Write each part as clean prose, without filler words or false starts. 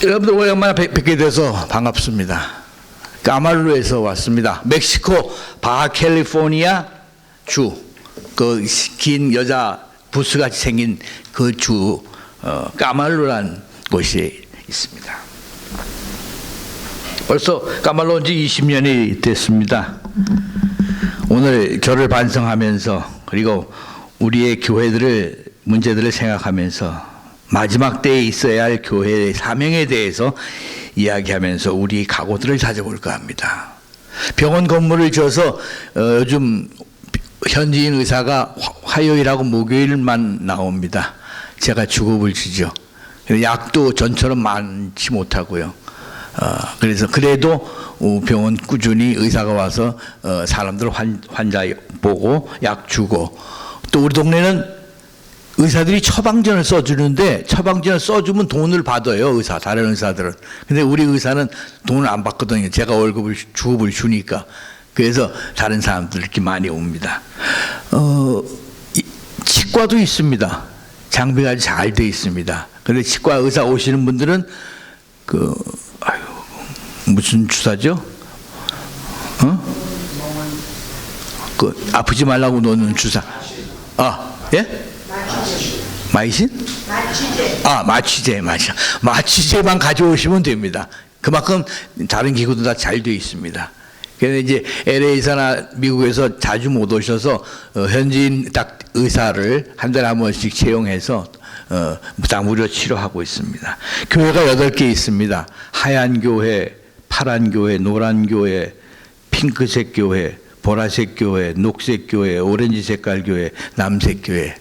여러분들 오랜만에 뵙게 돼서 반갑습니다. 까말루에서 왔습니다. 멕시코 바하캘리포니아 주, 그 긴 여자 부스같이 생긴 그 주, 까말루란 곳이 있습니다. 벌써 까말루 온 지 20년이 됐습니다. 오늘 저를 반성하면서 그리고 우리의 교회들의 문제들을 생각하면서 마지막 때에 있어야 할 교회의 사명에 대해서 이야기하면서 우리 각오들을 다져볼까 합니다. 병원 건물을 지어서 요즘 현지인 의사가 화요일하고 목요일만 나옵니다. 제가 주급을 주죠. 약도 전처럼 많지 못하고요. 그래서 그래도 병원 꾸준히 의사가 와서 사람들 환자 보고 약 주고, 또 우리 동네는 의사들이 처방전을 써주는데 처방전을 써주면 돈을 받아요, 다른 의사들은. 근데 우리 의사는 돈을 안 받거든요. 제가 주급을 주니까. 그래서 다른 사람들 이렇게 많이 옵니다. 치과도 있습니다. 장비가 잘 돼 있습니다. 근데 치과 의사 오시는 분들은 무슨 주사죠? 아프지 말라고 놓는 주사. 예? 마이신? 마취제만 가져오시면 됩니다. 그만큼 다른 기구도 다 잘 되어 있습니다. 그런데 이제 LA에서나 미국에서 자주 못 오셔서 현지인 딱 의사를 한 달에 한 번씩 채용해서 다 무료 치료하고 있습니다. 교회가 8개 있습니다. 하얀 교회, 파란 교회, 노란 교회, 핑크색 교회, 보라색 교회, 녹색 교회, 오렌지 색깔 교회, 남색 교회.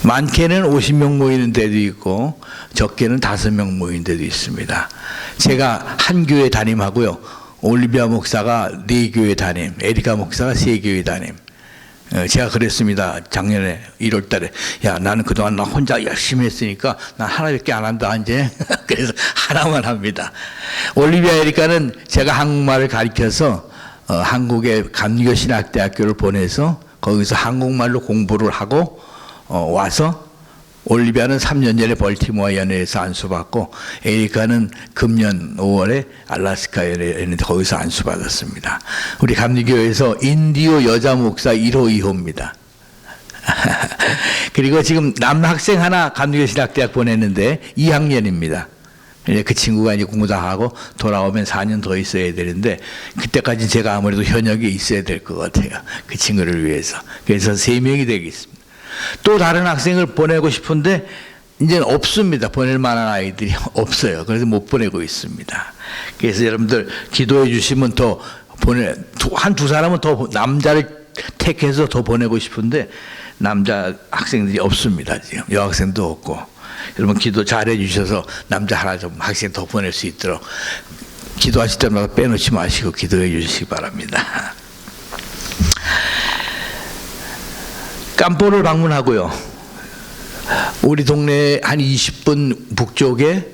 많게는 50명 모이는 데도 있고 적게는 5명 모이는 데도 있습니다. 제가 한 교회 담임하고요. 올리비아 목사가 4교회 담임, 에리카 목사가 3교회 담임. 제가 그랬습니다. 작년에 1월 달에. 야, 나는 그동안 나 혼자 열심히 했으니까 난 하나밖에 안 한다, 이제. 그래서 하나만 합니다. 올리비아 에리카는 제가 한국말을 가르쳐서 한국의 감리교신학대학교를 보내서 거기서 한국말로 공부를 하고 와서, 올리비아는 3년 전에 벌티모어 연회에서 안수받고 에리카는 금년 5월에 알래스카 연회인데 거기서 안수받았습니다. 우리 감리교회에서 인디오 여자 목사 1호 2호입니다. 그리고 지금 남학생 하나 감리교신학대학 보냈는데 2학년입니다. 그 친구가 이제 공부 다 하고 돌아오면 4년 더 있어야 되는데 그때까지 제가 아무래도 현역에 있어야 될 것 같아요. 그 친구를 위해서. 그래서 3명이 되겠습니다. 또 다른 학생을 보내고 싶은데 이제는 없습니다. 보낼 만한 아이들이 없어요. 그래서 못 보내고 있습니다. 그래서 여러분들 기도해 주시면 더 한두 사람은 더 남자를 택해서 더 보내고 싶은데 남자 학생들이 없습니다. 지금 여학생도 없고. 여러분 기도 잘해 주셔서 남자 하나 좀 학생 더 보낼 수 있도록 기도하실 때마다 빼놓지 마시고 기도해 주시기 바랍니다. 깜포를 방문하고요. 우리 동네 한 20분 북쪽에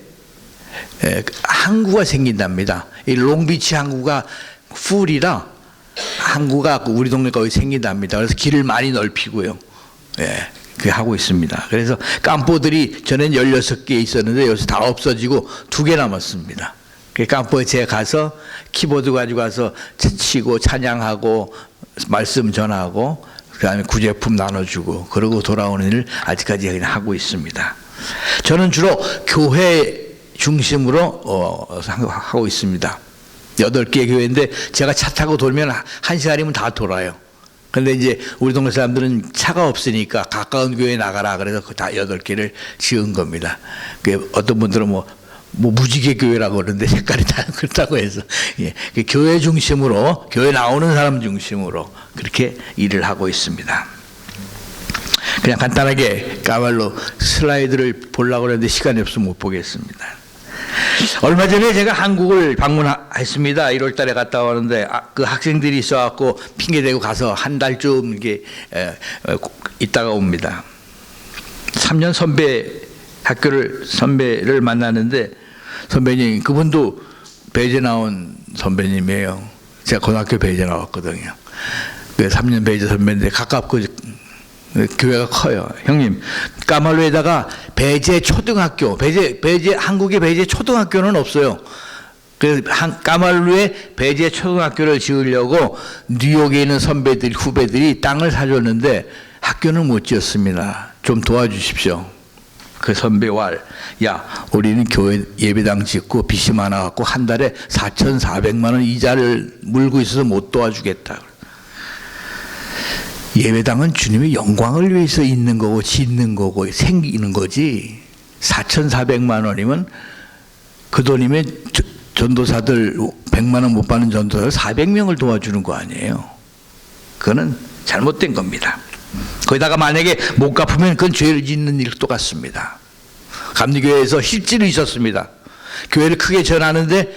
항구가 생긴답니다. 이 롱비치 항구가 풀이라 항구가 우리 동네 거기 생긴답니다. 그래서 길을 많이 넓히고요. 그렇게 하고 있습니다. 그래서 깜포들이 전엔 16개 있었는데 요새 다 없어지고 2개 남았습니다. 깜포에 제가 가서 키보드 가지고 가서 치고 찬양하고 말씀 전하고 그 다음에 구제품 나눠주고 그러고 돌아오는 일을 아직까지 그냥 하고 있습니다. 저는 주로 교회 중심으로 하고 있습니다. 8개 교회인데 제가 차 타고 돌면 1시간이면 다 돌아요. 근데 이제 우리 동네 사람들은 차가 없으니까 가까운 교회에 나가라 그래서 다 8개를 지은 겁니다. 어떤 분들은 뭐 무지개 교회라고 그러는데 색깔이 다 그렇다고 해서 교회 중심으로, 교회 나오는 사람 중심으로 그렇게 일을 하고 있습니다. 그냥 간단하게 까말로 슬라이드를 보려고 그랬는데 시간이 없어서 못 보겠습니다. 얼마 전에 제가 한국을 방문했습니다. 1월 달에 갔다 왔는데 그 학생들이 있어갖고 핑계대고 가서 한 달쯤 이렇게 있다가 옵니다. 3년 선배를 만나는데 선배님, 그분도 배제 나온 선배님이에요. 제가 고등학교 배제 나왔거든요. 3년 배제 선배인데 가깝고 교회가 커요. 형님, 까말루에다가 배제 초등학교, 한국에 배제 초등학교는 없어요. 그래서 까말루에 배제 초등학교를 지으려고 뉴욕에 있는 선배들, 후배들이 땅을 사줬는데 학교는 못 지었습니다. 좀 도와주십시오. 그 선배와, 야, 우리는 교회 예배당 짓고 빚이 많아갖고 한 달에 4,400만 원 이자를 물고 있어서 못 도와주겠다. 예배당은 주님의 영광을 위해서 있는 거고 짓는 거고 생기는 거지. 4,400만 원이면 그 돈이면 전도사들 100만 원 못 받는 전도사를 400명을 도와주는 거 아니에요. 그거는 잘못된 겁니다. 거기다가 만약에 못 갚으면 그건 죄를 짓는 일 똑같습니다. 감리교회에서 실제로 있었습니다. 교회를 크게 전하는데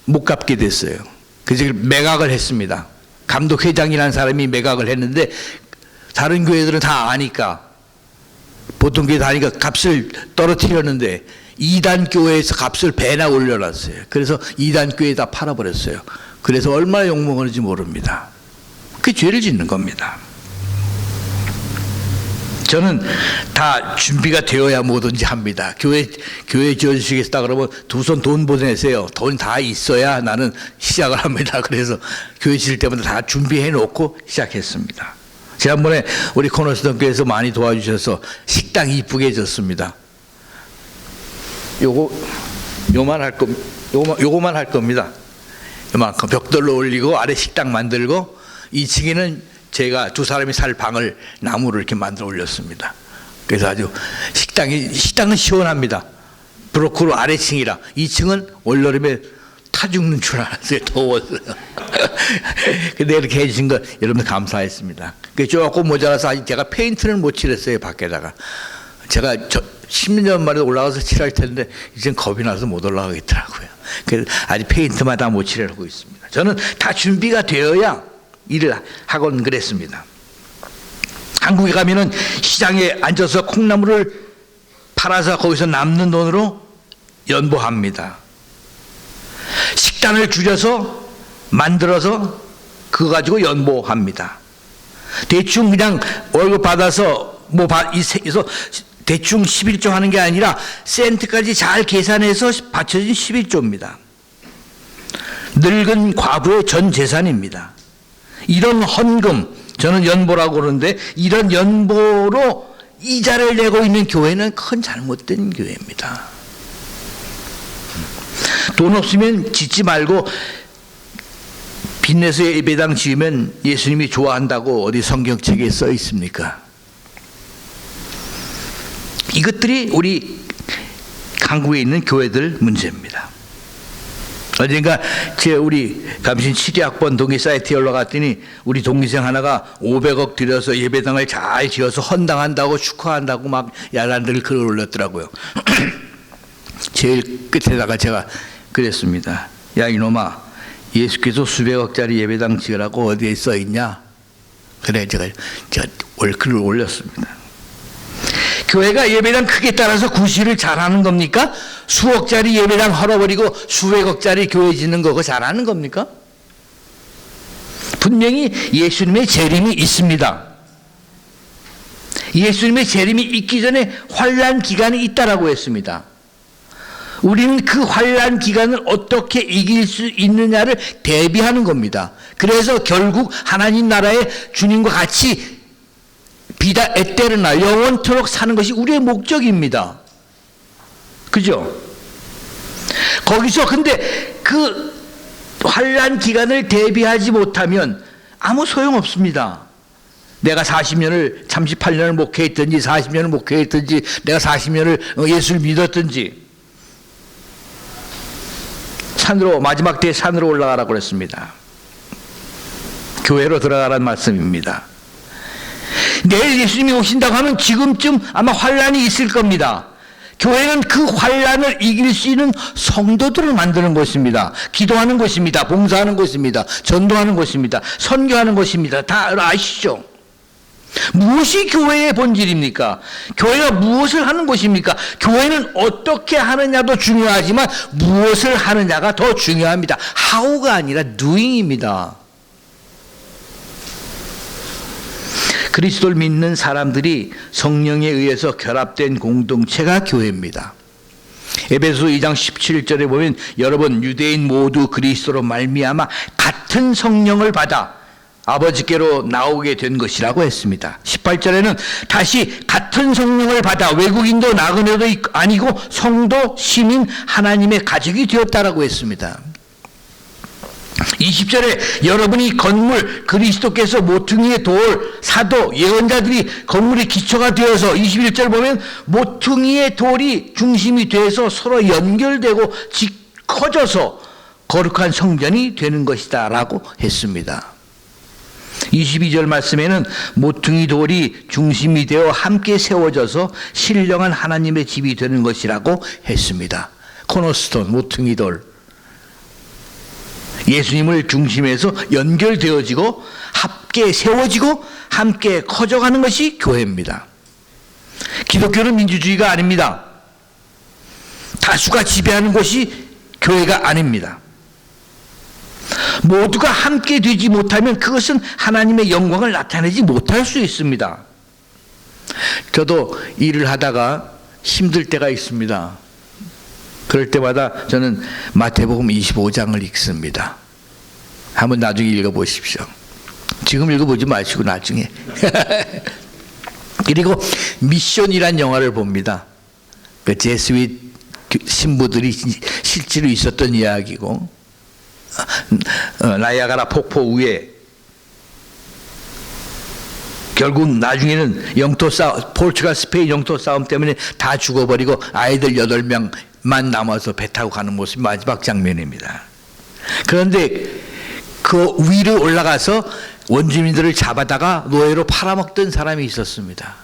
못 갚게 됐어요. 그래서 매각을 했습니다. 감독회장이라는 사람이 매각을 했는데 다른 교회들은 다 아니까, 보통 교회 다 아니까 값을 떨어뜨렸는데 2단 교회에서 값을 배나 올려놨어요. 그래서 2단 교회에 다 팔아버렸어요. 그래서 얼마나 욕먹었는지 모릅니다. 그게 죄를 짓는 겁니다. 저는 다 준비가 되어야 뭐든지 합니다. 교회 지어주시겠다 그러면 두 손 돈 보내세요. 돈 다 있어야 나는 시작을 합니다. 그래서 교회 지을 때마다 다 준비해 놓고 시작했습니다. 지난번에 우리 코너스턴 교회에서 많이 도와주셔서 식당이 이쁘게 해졌습니다. 요거만 할 겁니다. 요만큼 벽돌로 올리고 아래 식당 만들고 2층에는 제가 두 사람이 살 방을 나무로 이렇게 만들어 올렸습니다. 그래서 아주 식당은 시원합니다. 브로콜로 아래층이라 2층은 올여름에 타 죽는 줄 알았어요. 더웠어요. 근데 이렇게 해주신 거 여러분들 감사했습니다. 조금 모자라서 아직 제가 페인트는 못 칠했어요. 밖에다가. 제가 10년 만에 올라가서 칠할 텐데 이제는 겁이 나서 못 올라가겠더라고요. 그래서 아직 페인트만 다 못 칠하고 있습니다. 저는 다 준비가 되어야 일을 하곤 그랬습니다. 한국에 가면은 시장에 앉아서 콩나물을 팔아서 거기서 남는 돈으로 연보합니다. 식단을 줄여서 만들어서 그거 가지고 연보합니다. 대충 그냥 월급 받아서 그래서 대충 11조 하는 게 아니라 센트까지 잘 계산해서 받쳐진 11조입니다. 늙은 과부의 전 재산입니다. 이런 헌금, 저는 연보라고 그러는데 이런 연보로 이자를 내고 있는 교회는 큰 잘못된 교회입니다. 돈 없으면 짓지 말고 빚내서 예배당 지으면 예수님이 좋아한다고 어디 성경책에 써 있습니까? 이것들이 우리 한국에 있는 교회들 문제입니다. 언젠가 우리 감신 7학번 동기 사이트에 올라갔더니 우리 동기생 하나가 500억 들여서 예배당을 잘 지어서 헌당한다고 축하한다고 막 야단들 글을 올렸더라고요. 제일 끝에다가 제가 그랬습니다. 야 이놈아, 예수께서 수백억짜리 예배당 지으라고 어디에 써 있냐? 그래 제가 글을 올렸습니다. 교회가 예배당 크기에 따라서 구실을 잘하는 겁니까? 수억짜리 예배당 헐어버리고 수백억짜리 교회 짓는 거 그거 잘하는 겁니까? 분명히 예수님의 재림이 있습니다. 예수님의 재림이 있기 전에 환난 기간이 있다라고 했습니다. 우리는 그 환난 기간을 어떻게 이길 수 있느냐를 대비하는 겁니다. 그래서 결국 하나님 나라의 주님과 같이 비다 에테르나 영원토록 사는 것이 우리의 목적입니다. 그죠? 거기서 근데 그 환난 기간을 대비하지 못하면 아무 소용 없습니다. 내가 40년을 38년을 목회했든지 40년을 목회했든지 내가 40년을 예수를 믿었든지 산으로 마지막 때에 산으로 올라가라고 그랬습니다. 교회로 들어가라는 말씀입니다. 내일 예수님이 오신다고 하면 지금쯤 아마 환난이 있을 겁니다. 교회는 그 환난을 이길 수 있는 성도들을 만드는 것입니다. 기도하는 것입니다. 봉사하는 것입니다. 전도하는 것입니다. 선교하는 것입니다. 다 아시죠? 무엇이 교회의 본질입니까? 교회가 무엇을 하는 것입니까? 교회는 어떻게 하느냐도 중요하지만 무엇을 하느냐가 더 중요합니다. how가 아니라 doing입니다. 그리스도를 믿는 사람들이 성령에 의해서 결합된 공동체가 교회입니다. 에베소 2장 17절에 보면 여러분 유대인 모두 그리스도로 말미암아 같은 성령을 받아 아버지께로 나오게 된 것이라고 했습니다. 18절에는 다시 같은 성령을 받아 외국인도 나그네도 아니고 성도, 시민, 하나님의 가족이 되었다라고 했습니다. 20절에 여러분이 건물, 그리스도께서 모퉁이의 돌, 사도, 예언자들이 건물의 기초가 되어서 21절 보면 모퉁이의 돌이 중심이 되어서 서로 연결되고 커져서 거룩한 성전이 되는 것이다 라고 했습니다. 22절 말씀에는 모퉁이 돌이 중심이 되어 함께 세워져서 신령한 하나님의 집이 되는 것이라고 했습니다. 코너스톤, 모퉁이 돌. 예수님을 중심에서 연결되어지고 함께 세워지고 함께 커져가는 것이 교회입니다. 기독교는 민주주의가 아닙니다. 다수가 지배하는 것이 교회가 아닙니다. 모두가 함께 되지 못하면 그것은 하나님의 영광을 나타내지 못할 수 있습니다. 저도 일을 하다가 힘들 때가 있습니다. 그럴 때마다 저는 마태복음 25장을 읽습니다. 한번 나중에 읽어보십시오. 지금 읽어보지 마시고 나중에. 그리고 미션이란 영화를 봅니다. 그 제스윗 신부들이 실제로 있었던 이야기고 나이아가라 폭포 위에 결국 나중에는 영토 싸움, 포르투갈 스페인 영토 싸움 때문에 다 죽어버리고 아이들 8명만 남아서 배 타고 가는 모습이 마지막 장면입니다. 그런데 그 위로 올라가서 원주민들을 잡아다가 노예로 팔아먹던 사람이 있었습니다.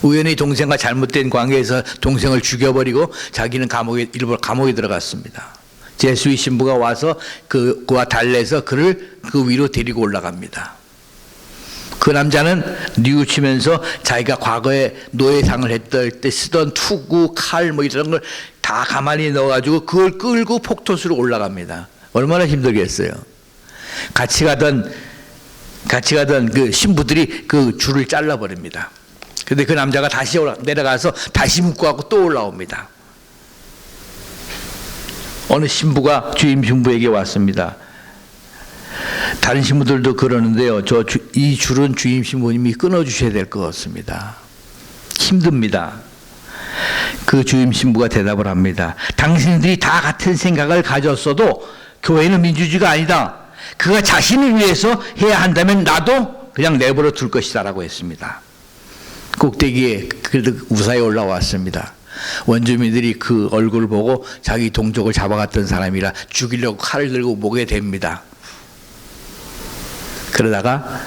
우연히 동생과 잘못된 관계에서 동생을 죽여버리고 자기는 일부러 감옥에 들어갔습니다. 제수의 신부가 와서 그와 달래서 그를 그 위로 데리고 올라갑니다. 그 남자는 뉘우치면서 자기가 과거에 노예상을 했을 때 쓰던 투구, 칼 뭐 이런 걸 다 가만히 넣어가지고 그걸 끌고 폭토수로 올라갑니다. 얼마나 힘들겠어요. 같이 가던 그 신부들이 그 줄을 잘라버립니다. 근데 그 남자가 다시 내려가서 다시 묶고하고 또 올라옵니다. 어느 신부가 주임 신부에게 왔습니다. 다른 신부들도 그러는데요. 이 줄은 주임 신부님이 끊어주셔야 될 것 같습니다. 힘듭니다. 그 주임 신부가 대답을 합니다. 당신들이 다 같은 생각을 가졌어도 교회는 민주주의가 아니다. 그가 자신을 위해서 해야 한다면 나도 그냥 내버려 둘 것이다 라고 했습니다. 꼭대기에 그래도 우사에 올라왔습니다. 원주민들이 그 얼굴을 보고 자기 동족을 잡아갔던 사람이라 죽이려고 칼을 들고 목에 댑니다. 그러다가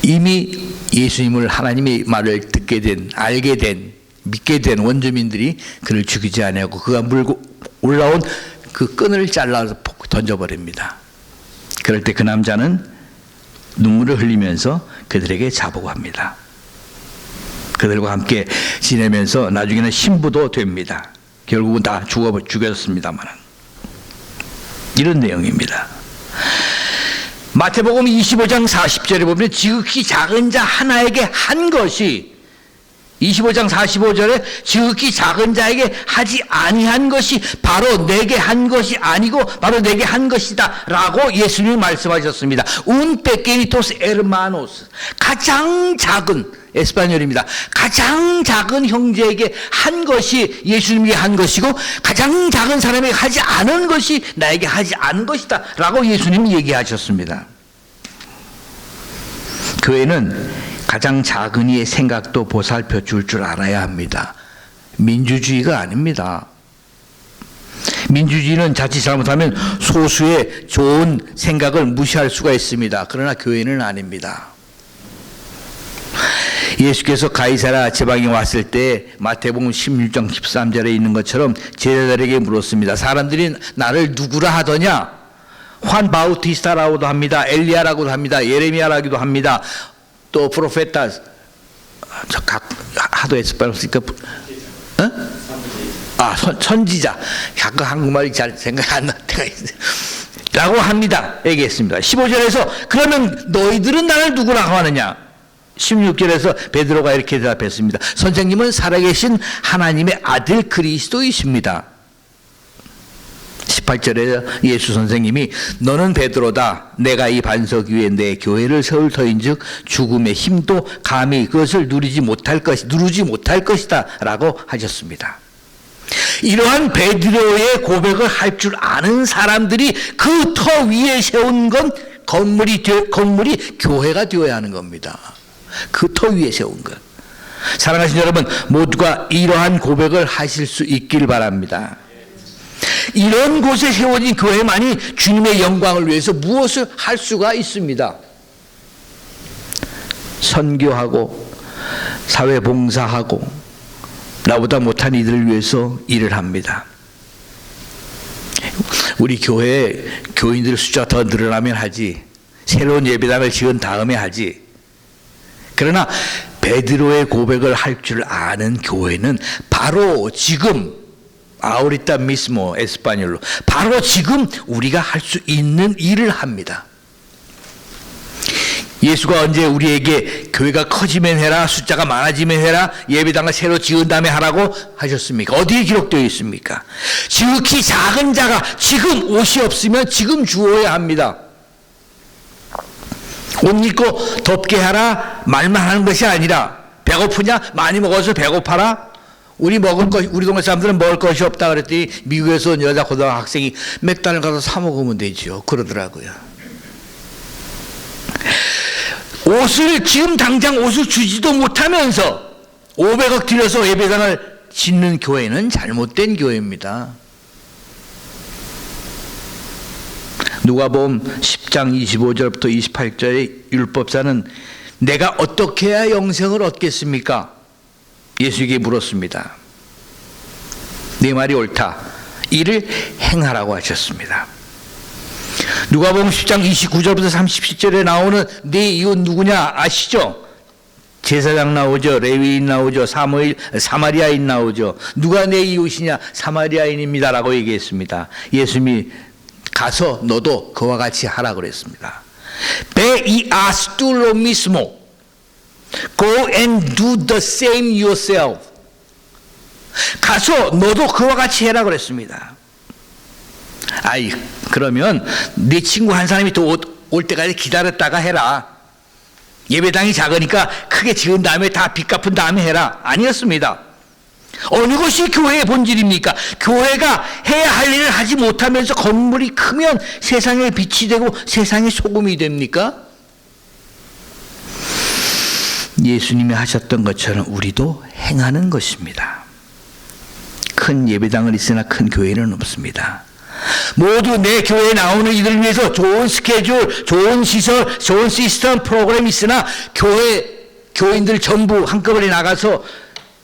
이미 예수님을 하나님의 말을 듣게 된, 알게 된, 믿게 된 원주민들이 그를 죽이지 아니하고 그가 물고 올라온 그 끈을 잘라서 던져버립니다. 그럴 때 그 남자는 눈물을 흘리면서 그들에게 자복합니다. 그들과 함께 지내면서 나중에는 신부도 됩니다. 결국은 다 죽였습니다만. 이런 내용입니다. 마태복음 25장 40절에 보면 지극히 작은 자 하나에게 한 것이 25장 45절에 지극히 작은 자에게 하지 아니한 것이 바로 내게 한 것이 아니고 바로 내게 한 것이다 라고 예수님이 말씀하셨습니다. Un pequeñitos hermanos, 가장 작은 에스파뇰입니다. 가장 작은 형제에게 한 것이 예수님이 한 것이고 가장 작은 사람에게 하지 않은 것이 나에게 하지 않은 것이다 라고 예수님이 얘기하셨습니다. 교회는 가장 작은 이의 생각도 보살펴 줄 알아야 합니다. 민주주의가 아닙니다. 민주주의는 자칫 잘못하면 소수의 좋은 생각을 무시할 수가 있습니다. 그러나 교회는 아닙니다. 예수께서 가이사랴 지방에 왔을 때 마태복음 16장 13절에 있는 것처럼 제자들에게 물었습니다. 사람들이 나를 누구라 하더냐? 환 바우티스타라고도 합니다. 엘리야라고도 합니다. 예레미야라고도 합니다. 또 프로페타 하도 에스파뇰이니까 선지자 가끔 한국말이 잘 생각 안 날 때가 있어요. 라고 합니다. 얘기했습니다. 15절에서 그러면 너희들은 나를 누구라고 하느냐? 16절에서 베드로가 이렇게 대답했습니다. 선생님은 살아계신 하나님의 아들 그리스도이십니다. 18절에 예수 선생님이 너는 베드로다. 내가 이 반석 위에 내 교회를 세울 터인즉 죽음의 힘도 감히 그것을 누르지 못할 것이다 라고 하셨습니다. 이러한 베드로의 고백을 할 줄 아는 사람들이 그 터 위에 세운 건 건물이 교회가 되어야 하는 겁니다. 그 터 위에 세운 것. 사랑하시는 여러분, 모두가 이러한 고백을 하실 수 있길 바랍니다. 이런 곳에 세워진 교회만이 주님의 영광을 위해서 무엇을 할 수가 있습니다. 선교하고 사회봉사하고 나보다 못한 이들을 위해서 일을 합니다. 우리 교회에 교인들 숫자가 더 늘어나면 하지, 새로운 예배당을 지은 다음에 하지. 그러나 베드로의 고백을 할 줄 아는 교회는 바로 지금, 아우리타 미스모 에스파뇰로, 바로 지금 우리가 할 수 있는 일을 합니다. 예수가 언제 우리에게 교회가 커지면 해라, 숫자가 많아지면 해라, 예배당을 새로 지은 다음에 하라고 하셨습니까? 어디에 기록되어 있습니까? 지극히 작은 자가 지금 옷이 없으면 지금 주어야 합니다. 옷 입고 덥게 하라 말만 하는 것이 아니라, 배고프냐? 많이 먹어서 배고파라? 우리 동네 사람들은 먹을 것이 없다 그랬더니 미국에서 온 여자 고등학생이 맥달을 가서 사 먹으면 되죠. 그러더라고요. 옷을 지금 당장 옷을 주지도 못하면서 500억 들여서 예배당을 짓는 교회는 잘못된 교회입니다. 누가복음 10장 25절부터 28절의 율법사는 내가 어떻게 해야 영생을 얻겠습니까? 예수에게 물었습니다. 네 말이 옳다. 이를 행하라고 하셨습니다. 누가복음 10장 29절부터 37절에 나오는 네 이웃 누구냐 아시죠? 제사장 나오죠. 레위인 나오죠. 사마리아인 나오죠. 누가 내 이웃이냐? 사마리아인입니다라고 얘기했습니다. 예수님이 가서 너도 그와 같이 하라 그랬습니다. Ve y haz tú lo mismo. Go and do the same yourself. 가서 너도 그와 같이 해라 그랬습니다. 아이, 그러면 네 친구 한 사람이 또 올 때까지 기다렸다가 해라. 예배당이 작으니까 크게 지은 다음에 다 빚 갚은 다음에 해라. 아니었습니다. 어느 것이 교회의 본질입니까? 교회가 해야 할 일을 하지 못하면서 건물이 크면 세상에 빛이 되고 세상의 소금이 됩니까? 예수님이 하셨던 것처럼 우리도 행하는 것입니다. 큰 예배당은 있으나 큰 교회는 없습니다. 모두 내 교회에 나오는 이들을 위해서 좋은 스케줄, 좋은 시설, 좋은 시스템, 프로그램이 있으나 교인들 전부 한꺼번에 나가서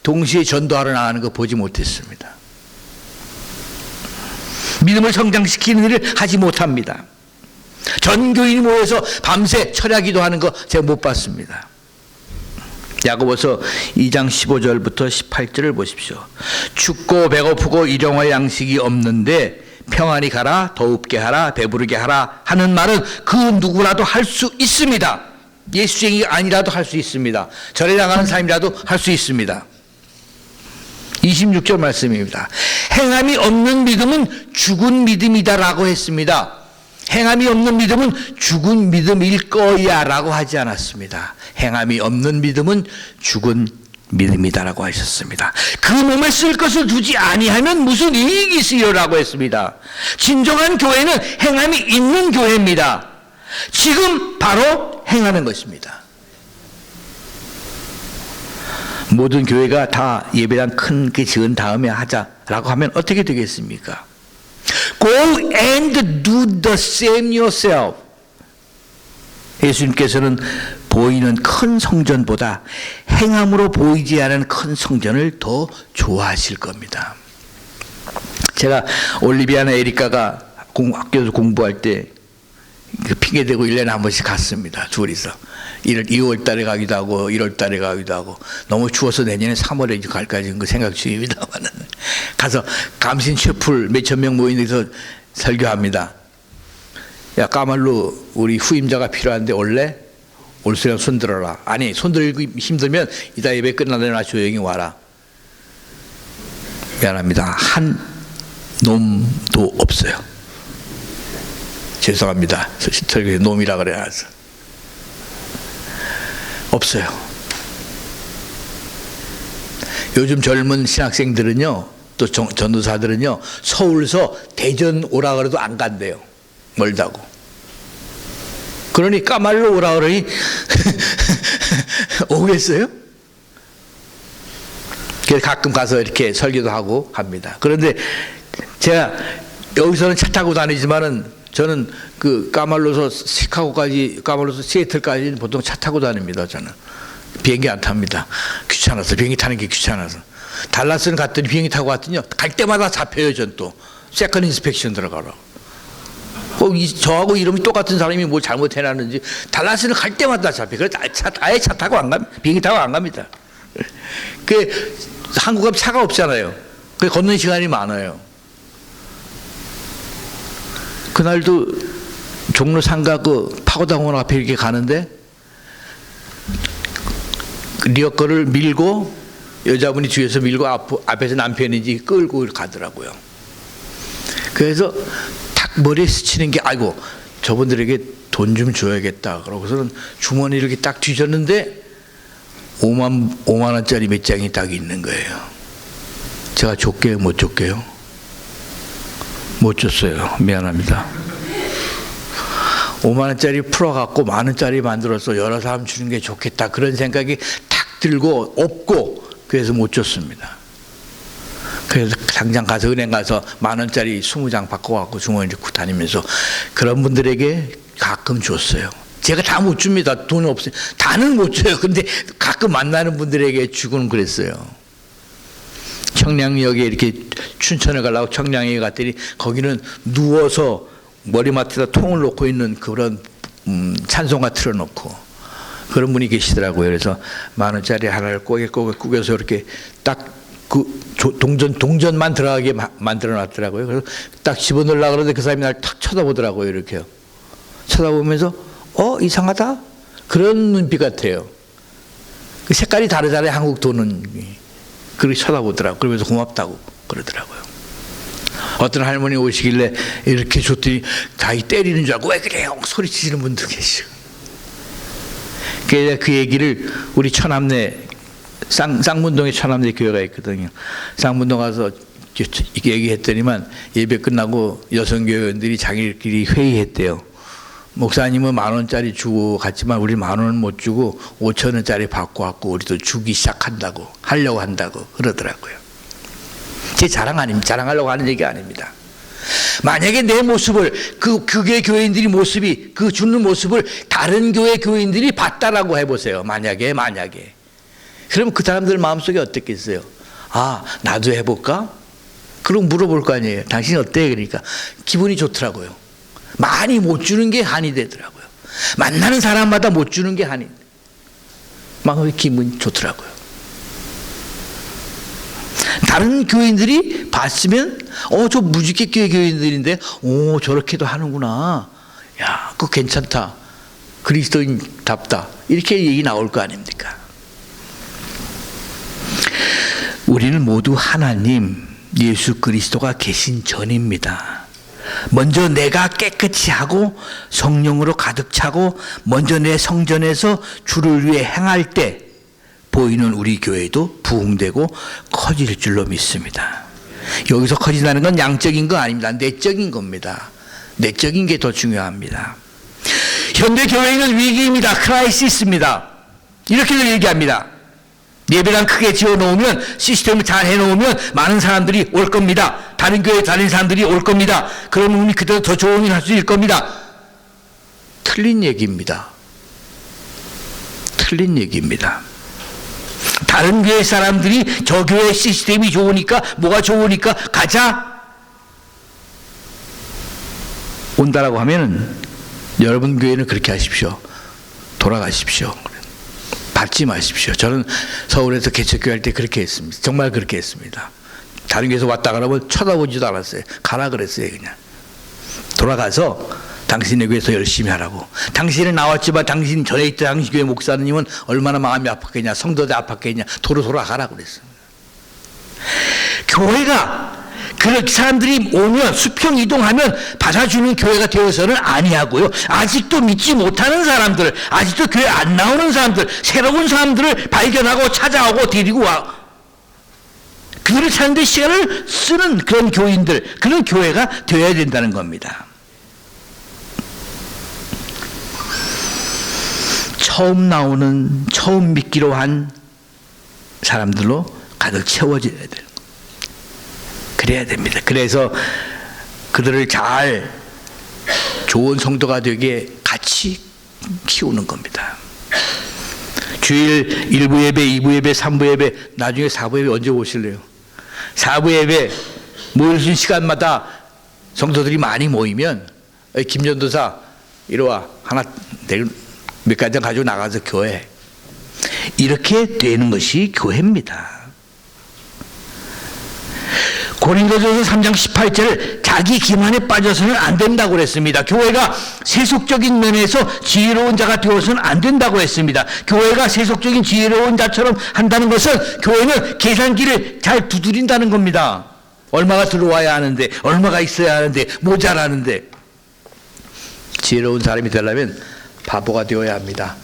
동시에 전도하러 나가는 거 보지 못했습니다. 믿음을 성장시키는 일을 하지 못합니다. 전 교인이 모여서 밤새 철야기도 하는 거 제가 못 봤습니다. 야고보서 2장 15절부터 18절을 보십시오. 춥고 배고프고 일용할 양식이 없는데 평안히 가라, 더웁게 하라, 배부르게 하라 하는 말은 그 누구라도 할 수 있습니다. 예수쟁이 아니라도 할 수 있습니다. 절에 나가는 사람이라도 할 수 있습니다. 26절 말씀입니다. 행함이 없는 믿음은 죽은 믿음이다라고 했습니다. 행함이 없는 믿음은 죽은 믿음일 거야 라고 하지 않았습니다. 행함이 없는 믿음은 죽은 믿음이다라고 하셨습니다. 그 몸에 쓸 것을 두지 아니하면 무슨 이익이 있으리라고 했습니다. 진정한 교회는 행함이 있는 교회입니다. 지금 바로 행하는 것입니다. 모든 교회가 다 예배당 큰 게 지은 다음에 하자라고 하면 어떻게 되겠습니까? Go and do the same yourself. 예수님께서는 보이는 큰 성전보다 행함으로 보이지 않은 큰 성전을 더 좋아하실 겁니다. 제가 올리비아나 에리카가 학교에서 공부할 때 핑계대고 1년에 한 번씩 갔습니다. 둘이서. 2월 달에 가기도 하고 1월 달에 가기도 하고 너무 추워서 내년에 3월에 갈까 지금 그 생각 중입니다만 가서 감신 셰플 몇천 명 모인 데서 설교합니다. 야 까말로 우리 후임자가 필요한데 올래? 올수록 손들어라. 아니, 손들기 힘들면 이따 예배 끝나려나 조용히 와라. 미안합니다. 한 놈도 없어요. 죄송합니다. 저기 놈이라 그래야지. 없어요. 요즘 젊은 신학생들은요, 또 전도사들은요, 서울서 대전 오라 그래도 안 간대요. 멀다고. 그러니 까말로 오라 그러니 오겠어요? 그래서 가끔 가서 이렇게 설교도 하고 합니다. 그런데 제가 여기서는 차 타고 다니지만은 저는 그 까말로서 까말로서 시애틀까지는 보통 차 타고 다닙니다. 저는 비행기 안 탑니다. 귀찮아서, 비행기 타는 게 귀찮아서. 달라스는 갔더니 비행기 타고 갔더니요, 갈 때마다 잡혀요. 전 또 세컨 인스펙션 들어가라. 저하고 이름이 똑같은 사람이 뭘 잘못해놨는지 달라스는 갈 때마다 잡혀. 그래서 아예 차 타고 안 갑니다. 비행기 타고 안 갑니다. 그 한국은 차가 없잖아요. 그 걷는 시간이 많아요. 그날도 종로 상가 그 파고다공원 앞에 이렇게 가는데 리어커를 밀고 여자분이 뒤에서 밀고 앞에서 남편인지 끌고 가더라고요. 그래서 탁 머리에 스치는 게 아이고 저분들에게 돈 좀 줘야겠다. 그러고서는 주머니를 이렇게 딱 뒤졌는데 5만 원짜리 몇 장이 딱 있는 거예요. 제가 줬게요, 못 줬게요? 못 줬어요. 미안합니다. 5만 원짜리 풀어갖고 만 원짜리 만들어서 여러 사람 주는 게 좋겠다. 그런 생각이 탁 들고 없고 그래서 못 줬습니다. 그래서 당장 가서 은행 가서 만 원짜리 20장 바꿔갖고 주머니 넣고 다니면서 그런 분들에게 가끔 줬어요. 제가 다 못 줍니다. 돈 없어요. 다는 못 줘요. 근데 가끔 만나는 분들에게 주고는 그랬어요. 청량역에 이렇게 춘천에 가려고 청량역에 갔더니 거기는 누워서 머리맡에다 통을 놓고 있는 그런 찬송가 틀어놓고 그런 분이 계시더라고요. 그래서 만 원짜리 하나를 꼬개꼬개 꾸겨서 이렇게 딱 그 동전만 들어가게 만들어 놨더라고요. 그래서 딱 집어넣으려고 그러는데 그 사람이 날 탁 쳐다보더라고요. 이렇게요. 쳐다보면서 이상하다? 그런 눈빛 같아요. 그 색깔이 다르잖아요. 한국 돈은. 그렇게 쳐다보더라고요. 그러면서 고맙다고 그러더라고요. 어떤 할머니 오시길래 이렇게 줬더니 다 때리는 줄 알고 왜 그래요? 소리치시는 분도 계시고. 그 얘기를 우리 처남네 쌍문동에 처남네 교회가 있거든요. 쌍문동 가서 얘기했더니만 예배 끝나고 여성교회원들이 자기들끼리 회의했대요. 목사님은 만 원짜리 주고 갔지만 우리 만 원은 못 주고 5천 원짜리 받고 왔고 우리도 주기 시작한다고 하려고 한다고 그러더라고요. 제 자랑 아닙니다. 자랑하려고 하는 얘기 아닙니다. 만약에 내 모습을 그 교회 교인들이 모습이 그 주는 모습을 다른 교회 교인들이 봤다라고 해보세요. 만약에 그럼 그 사람들 마음속에 어떻겠어요? 아 나도 해볼까? 그럼 물어볼 거 아니에요. 당신 어때? 그러니까 기분이 좋더라고요. 많이 못 주는 게 한이 되더라고요. 만나는 사람마다 못 주는 게 한이 막 기분이 좋더라고요. 다른 교인들이 봤으면 저 무지개 교회 교인들인데 저렇게도 하는구나. 야 그거 괜찮다. 그리스도인답다. 이렇게 얘기 나올 거 아닙니까? 우리는 모두 하나님 예수 그리스도가 계신 전입니다. 먼저 내가 깨끗이 하고 성령으로 가득 차고 먼저 내 성전에서 주를 위해 행할 때 보이는 우리 교회도 부흥되고 커질 줄로 믿습니다. 여기서 커진다는 건 양적인 거 아닙니다. 내적인 겁니다. 내적인 게 더 중요합니다. 현대 교회는 위기입니다. 크라이시스입니다. 이렇게도 얘기합니다. 예배당 크게 지어놓으면 시스템을 잘 해놓으면 많은 사람들이 올 겁니다. 다른 교회 다른 사람들이 올 겁니다. 그러면 우리 그때도 더 좋은 일 할 수 있을 겁니다. 틀린 얘기입니다. 틀린 얘기입니다. 다른 교회 사람들이 저 교회 시스템이 좋으니까 뭐가 좋으니까 가자 온다라고 하면은 여러분 교회는 그렇게 하십시오. 돌아가십시오. 받지 마십시오. 저는 서울에서 개척교회 할 때 그렇게 했습니다. 정말 그렇게 했습니다. 다른 교회에서 왔다 가라면 쳐다보지도 않았어요. 가라 그랬어요. 그냥 돌아가서 당신의 교회에서 열심히 하라고. 당신은 나왔지만 당신 전에 있던 당신 교회 목사님은 얼마나 마음이 아팠겠냐, 성도들 아팠겠냐, 도로 돌아가라고 그랬습니다. 교회가 그 사람들이 오면 수평 이동하면 받아주는 교회가 되어서는 아니하고요. 아직도 믿지 못하는 사람들, 아직도 교회 안 나오는 사람들, 새로운 사람들을 발견하고 찾아오고 데리고 와. 그들을 찾는 데 시간을 쓰는 그런 교인들, 그런 교회가 되어야 된다는 겁니다. 처음 나오는, 처음 믿기로 한 사람들로 가득 채워져야 돼요. 그래야 됩니다. 그래서 그들을 잘 좋은 성도가 되게 같이 키우는 겁니다. 주일 1부 예배, 2부 예배, 3부 예배, 나중에 4부 예배 언제 오실래요? 4부 예배 모이는 시간마다 성도들이 많이 모이면 김전도사 이리 와, 하나 몇 가지 가지고 나가서 교회. 이렇게 되는 것이 교회입니다. 고린도전서 3장 18절 자기 기만에 빠져서는 안 된다고 그랬습니다. 교회가 세속적인 면에서 지혜로운 자가 되어서는 안 된다고 했습니다. 교회가 세속적인 지혜로운 자처럼 한다는 것은 교회는 계산기를 잘 두드린다는 겁니다. 얼마가 들어와야 하는데, 얼마가 있어야 하는데, 모자라는데. 지혜로운 사람이 되려면 바보가 되어야 합니다.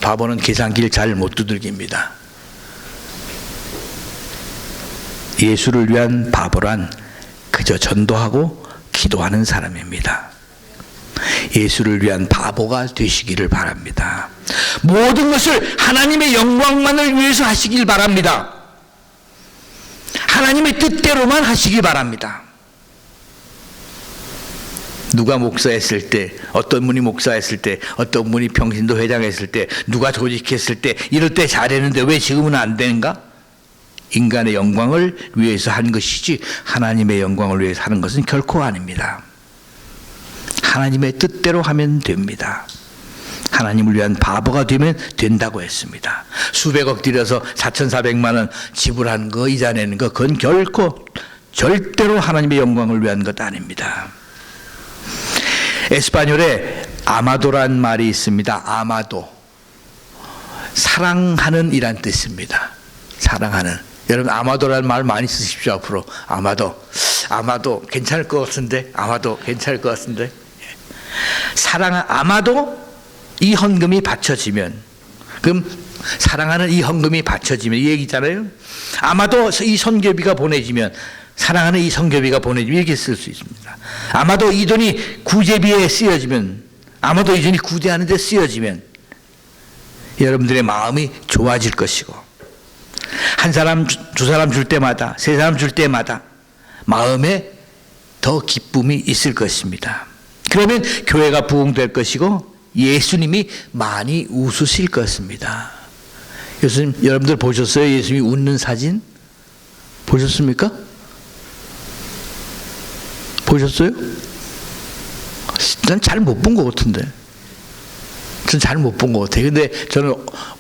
바보는 계산기를 잘 못 두들깁니다. 예수를 위한 바보란 그저 전도하고 기도하는 사람입니다. 예수를 위한 바보가 되시기를 바랍니다. 모든 것을 하나님의 영광만을 위해서 하시길 바랍니다. 하나님의 뜻대로만 하시기 바랍니다. 누가 목사했을 때, 어떤 분이 목사했을 때, 어떤 분이 평신도 회장했을 때, 누가 조직했을 때, 이럴 때 잘했는데 왜 지금은 안 되는가? 인간의 영광을 위해서 한 것이지 하나님의 영광을 위해서 하는 것은 결코 아닙니다. 하나님의 뜻대로 하면 됩니다. 하나님을 위한 바보가 되면 된다고 했습니다. 수백억 들여서 4,400만 원 지불하는 거, 이자 내는 거, 그건 결코 절대로 하나님의 영광을 위한 것 아닙니다. 에스파뇰에 아마도란 말이 있습니다. 아마도, 사랑하는 이란 뜻입니다. 사랑하는. 여러분 아마도라는 말 많이 쓰십시오. 앞으로 아마도 괜찮을 것 같은데, 아마도 괜찮을 것 같은데. 아마도 이 헌금이 바쳐지면, 그럼 사랑하는 이 헌금이 바쳐지면 이 얘기잖아요. 아마도 이 선교비가 보내지면, 사랑하는 이 선교비가 보내지면 이렇게 쓸 수 있습니다. 아마도 이 돈이 구제비에 쓰여지면, 아마도 이 돈이 구제하는 데 쓰여지면 여러분들의 마음이 좋아질 것이고, 한 사람, 두 사람 줄 때마다, 세 사람 줄 때마다 마음에 더 기쁨이 있을 것입니다. 그러면 교회가 부흥될 것이고 예수님이 많이 웃으실 것입니다. 예수님, 여러분들 보셨어요? 예수님이 웃는 사진? 보셨습니까? 보셨어요? 난 잘 못 본 것 같은데. 전 잘 못 본 것 같아요. 근데 저는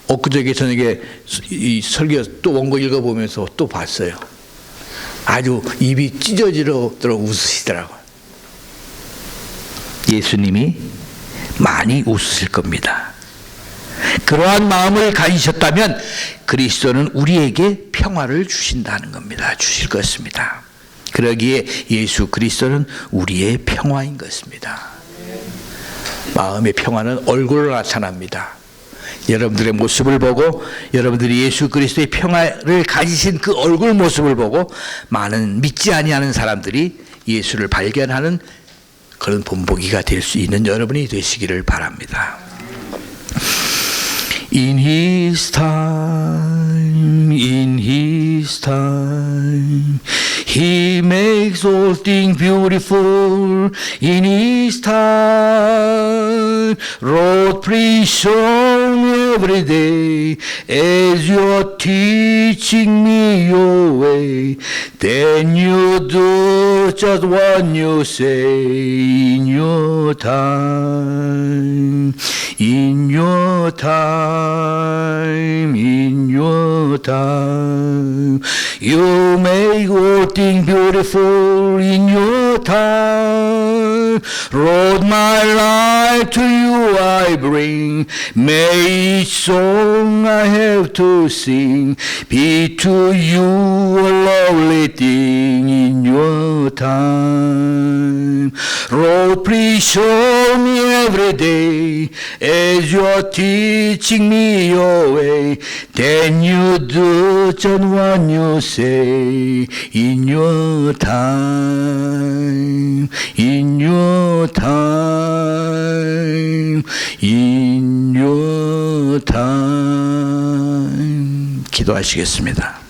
엊그저께 저녁에 이 설교 또 원고 읽어보면서 또 봤어요. 아주 입이 찢어지도록 웃으시더라고요. 예수님이 많이 웃으실 겁니다. 그러한 마음을 가지셨다면 그리스도는 우리에게 평화를 주신다는 겁니다. 주실 것입니다. 그러기에 예수 그리스도는 우리의 평화인 것입니다. 마음의 평화는 얼굴로 나타납니다. 여러분들의 모습을 보고, 여러분들이 예수 그리스도의 평화를 가지신 그 얼굴 모습을 보고 많은 믿지 아니하는 사람들이 예수를 발견하는 그런 본보기가 될 수 있는 여러분이 되시기를 바랍니다. In His time, He makes all things beautiful. In His time, Lord, please show me every day as you're teaching me your way. Then you do just what you say in your time. In your time, in your time, you make all things something beautiful in your time. Lord, my life to you I bring. May each song I have to sing be to you a lovely thing in your time. Lord, please show me every day as you're teaching me your way. Then you do just what you say in your time, in your time, in your time. 기도하시겠습니다.